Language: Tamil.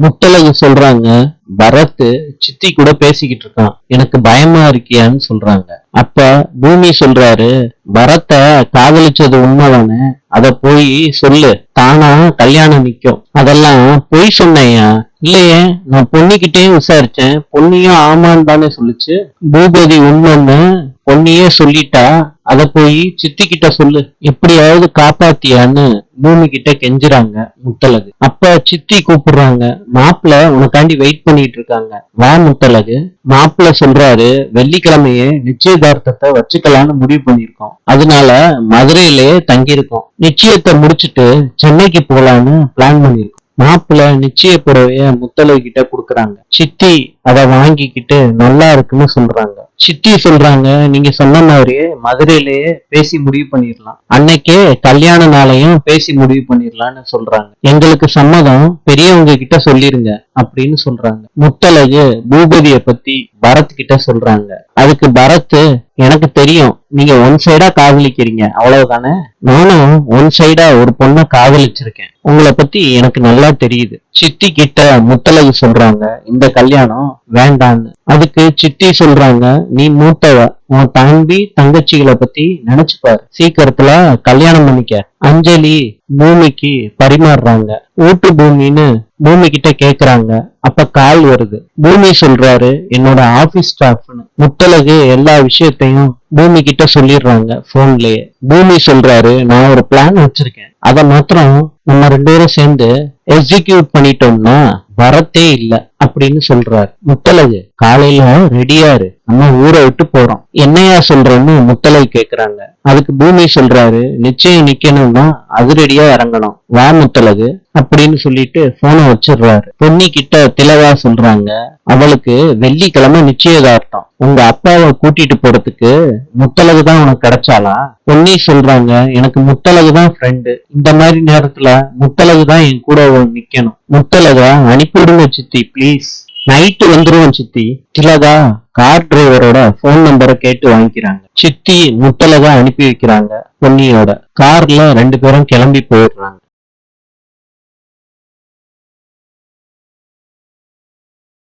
முத்தழகு சொல்றாங்க, பரத் சித்தி கூட பேசிக்கிட்டு இருக்கான், எனக்கு பயமா இருக்கியான்னு சொல்றாங்க. அப்ப பூமி சொல்றாரு, பரத்த காதலிச்சது உண்மைதானே, அத போய் சொல்லு, தானா கல்யாணம் நிக்கும். அதெல்லாம் பொய் சொன்னையா? இல்லையே, நான் பொண்ணுகிட்டே விசாரிச்சேன், பொண்ணியும் ஆமான்னு தானே சொல்லுச்சு. பூபதி உண்மைன்னு பொண்ணியே சொல்லிட்டா, அத போய் சித்தி கிட்ட சொல்லு, எப்படியாவது காப்பாத்தியான்னு பூமி கிட்ட கெஞ்சுறாங்க முத்தழகு. அப்ப சித்தி கூப்பிடுறாங்க, மாப்பிள்ள உனக்காண்டி வெயிட் பண்ணிட்டு இருக்காங்க, வா முத்தழகு. மாப்பிள்ள சொல்றாரு, வெள்ளிக்கிழமையே நிச்சயதார்த்தத்தை வச்சுக்கலான்னு முடிவு பண்ணிருக்கோம், அதனால மதுரையிலேயே தங்கியிருக்கோம், நிச்சயத்தை முடிச்சிட்டு சென்னைக்கு போலான்னு பிளான் பண்ணிருக்கோம். மாப்பிள்ள நிச்சய புடவைய முத்தழகு கிட்ட குடுக்கறாங்க. சித்தி அத வாங்கிக்கிட்டு நல்லா இருக்குன்னு சொல்றாங்க. சித்தி சொல்றாங்க, நீங்க சொன்ன மாதிரியே மதுரையிலேயே பேசி முடிவு பண்ணிடலாம், அன்னைக்கே கல்யாண நாளையும் பேசி முடிவு பண்ணிடலாம்னு சொல்றாங்க. எங்களுக்கு சம்மதம், பெரியவங்க கிட்ட சொல்லிருங்க அப்படின்னு சொல்றாங்க. முத்தழகு பூபதிய பத்தி பரத் கிட்ட சொல்றாங்க. அதுக்கு பரத், எனக்கு தெரியும் நீங்க ஒன் சைடா காதலிக்கிறீங்க, அவ்வளவுதானே, நானும் ஒன் சைடா ஒரு பொண்ணை காதலிச்சிருக்கேன், உங்களை பத்தி எனக்கு நல்லா தெரியுது. சித்தி கிட்ட முத்தழகு சொல்றாங்க, இந்த கல்யாணம் வேண்டான்னு. அதுக்கு சித்தி சொல்றாங்க, நீ மூத்தவ, உன் தம்பி தங்கச்சிகளை பத்தி நினைச்சு பாரு, சீக்கிரத்துல கல்யாணம் பண்ணிக்க. அஞ்சலி பூமிக்கு பரிமாறுறாங்க. ஊட்டு பூமின்னு பூமி கிட்ட கேக்குறாங்க. அப்ப கால் வருது. பூமி சொல்றாரு, என்னோட ஆபீஸ் ஸ்டாஃப்னு. முத்தழகு எல்லா விஷயத்தையும் பூமி கிட்ட சொல்லிடுறாங்க போன்லயே. பூமி சொல்றாரு, நான் ஒரு பிளான் வச்சிருக்கேன், அத மாத்திரம் நம்ம ரெண்டு பேரும் சேர்ந்து எக்ஸிக்யூட் பண்ணிட்டோம்னா வரத்தே இல்ல அப்படின்னு சொல்றாரு. முத்தழகு, காலையில ரெடியாரு, நம்ம ஊரை விட்டு போறோம். என்னையா சொல்றேன்னு முத்தழகு கேக்குறாங்க. அதுக்கு பூமி சொல்றாரு, நிச்சயம் நிக்கணும்னா அதிரடியா இறங்கணும், வா முத்தழகு அப்படின்னு சொல்லிட்டு போனை வச்சிடுறாரு. பொன்னி கிட்ட திலகா சொல்றாங்க, அவளுக்கு வெள்ளிக்கிழமை நிச்சயதார்த்தம், உங்க அப்பாவை கூட்டிட்டு போறதுக்கு முத்தழகு தான் உனக்கு கிடைச்சாலா? பொன்னி சொல்றாங்க, எனக்கு முத்தழகு தான் ஃப்ரெண்டு, இந்த மாதிரி நேரத்துல முத்தழகு தான் என் கூட நிக்கணும், முத்தழகா அனுப்பிவிடுங்க சித்தி ப்ளீஸ். நைட்டு வந்துருவோம் சித்தி. திலகா கார் டிரைவரோட போன் நம்பரை கேட்டு வாங்கிக்கிறாங்க. சித்தி முத்தழகா அனுப்பி வைக்கிறாங்க பொன்னியோட. கார்ல ரெண்டு பேரும் கிளம்பி போயிடுறாங்க.